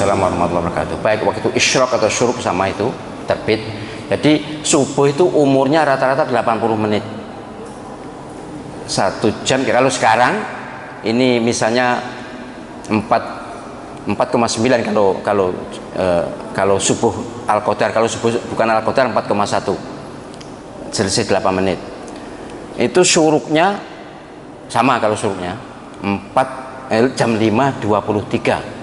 Waalaikumsalam warahmatullahi wabarakatuh. Baik, waktu isyraq atau syuruk sama itu terbit. Jadi subuh itu umurnya rata-rata 80 menit. 1 jam. Kalau sekarang ini misalnya 4,9 kalau subuh al-qadar, kalau subuh bukan al-qadar 4,1. Selisih 8 menit. Itu syuruknya sama, kalau syuruknya jam 5.23.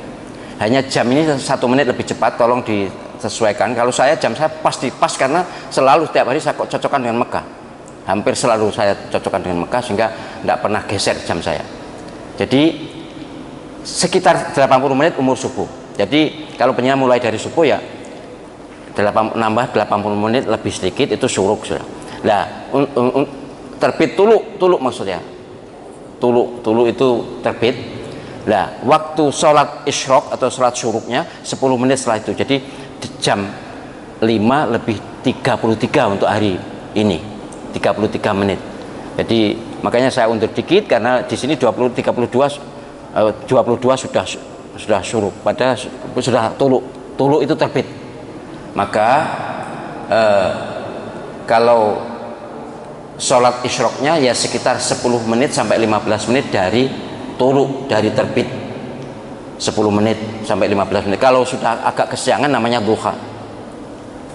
Hanya jam ini 1 menit lebih cepat, tolong disesuaikan. Kalau saya jam saya pas karena selalu setiap hari saya cocokkan dengan Mekah. Hampir selalu saya cocokkan dengan Mekah sehingga tidak pernah geser jam saya. Jadi sekitar 80 menit umur subuh. Jadi kalau penyanyi mulai dari subuh ya nambah 80 menit lebih sedikit itu syuruk sudah. Nah, terbit tuluk maksudnya. Tuluk itu terbit. Nah, waktu sholat isyraq atau sholat syuruknya 10 menit setelah itu. Jadi jam 5:33 untuk hari ini, 33 menit. Jadi makanya saya undur dikit karena di sini 22 sudah syuruk, padahal sudah tuluk itu terbit. Maka kalau sholat isyraqnya ya sekitar 10 menit sampai 15 menit dari tuluk, dari terbit. 10 menit sampai 15 menit. Kalau sudah agak kesiangan namanya duha.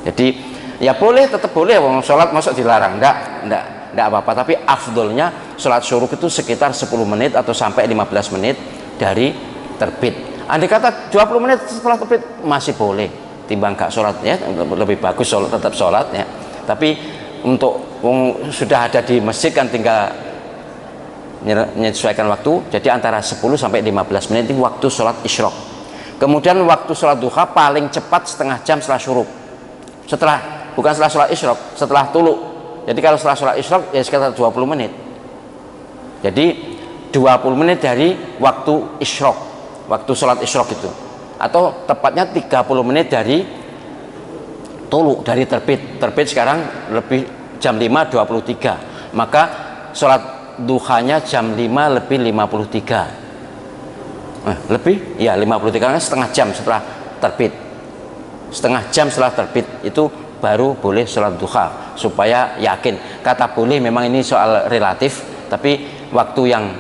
Jadi ya boleh, tetap boleh wong sholat masuk dilarang, enggak apa-apa, tapi afdolnya sholat syuruk itu sekitar 10 menit atau sampai 15 menit dari terbit. Andai kata 20 menit setelah terbit masih boleh, timbang gak sholat ya, lebih bagus tetap sholat ya. Tapi untuk sudah ada di masjid kan tinggal menyesuaikan waktu. Jadi antara 10 sampai 15 menit itu waktu sholat isyraq. Kemudian waktu sholat duha paling cepat setengah jam setelah syuruk. Bukan setelah sholat isyraq, setelah tuluk. Jadi kalau setelah sholat isyraq ya sekitar 20 menit. Jadi 20 menit dari waktu isyraq, waktu sholat isyraq itu. Atau tepatnya 30 menit dari tuluk, dari terbit. Terbit sekarang lebih jam 5.23. Maka sholat duhanya jam 5:53. Lebih ya 53 kan setengah jam setelah terbit. Setengah jam setelah terbit itu baru boleh sholat duha, supaya yakin. Kata boleh memang ini soal relatif, tapi waktu yang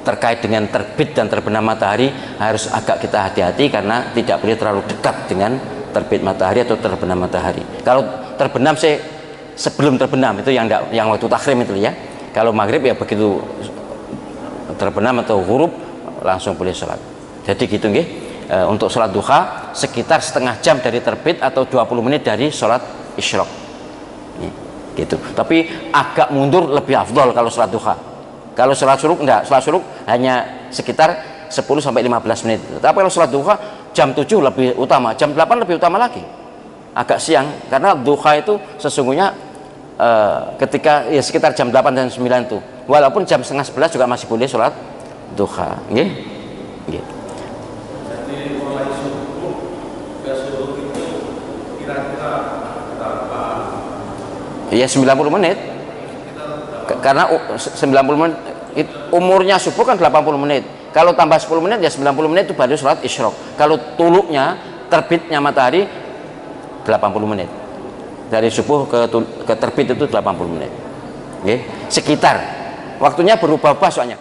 terkait dengan terbit dan terbenam matahari harus agak kita hati-hati karena tidak boleh terlalu dekat dengan terbit matahari atau terbenam matahari. Kalau terbenam sebelum terbenam itu yang waktu takhrim itu ya. Kalau maghrib ya begitu terbenam atau ghurub langsung boleh sholat. Jadi gitu nggih. Untuk sholat duha sekitar setengah jam dari terbit atau 20 menit dari sholat isyraq. Gitu. Tapi agak mundur lebih afdol kalau sholat duha. Kalau sholat syuruk enggak, sholat syuruk hanya sekitar 10 sampai 15 menit. Tapi kalau sholat duha jam 7 lebih utama, jam 8 lebih utama lagi. Agak siang karena duha itu sesungguhnya ketika ya sekitar jam 8 dan 9 itu, walaupun jam setengah 11 juga masih boleh sholat duha. Nggih. Nggih. Jadi mulai subuh ke subuh itu kira-kira berapa? Ya 90 menit. Karena 90 menit umurnya subuh kan 80 menit. Kalau tambah 10 menit ya 90 menit itu baru sholat isyraq. Kalau tuluknya, terbitnya matahari 80 menit. Dari subuh ke terbit itu 80 menit. Oke, sekitar waktunya berubah-ubah soalnya.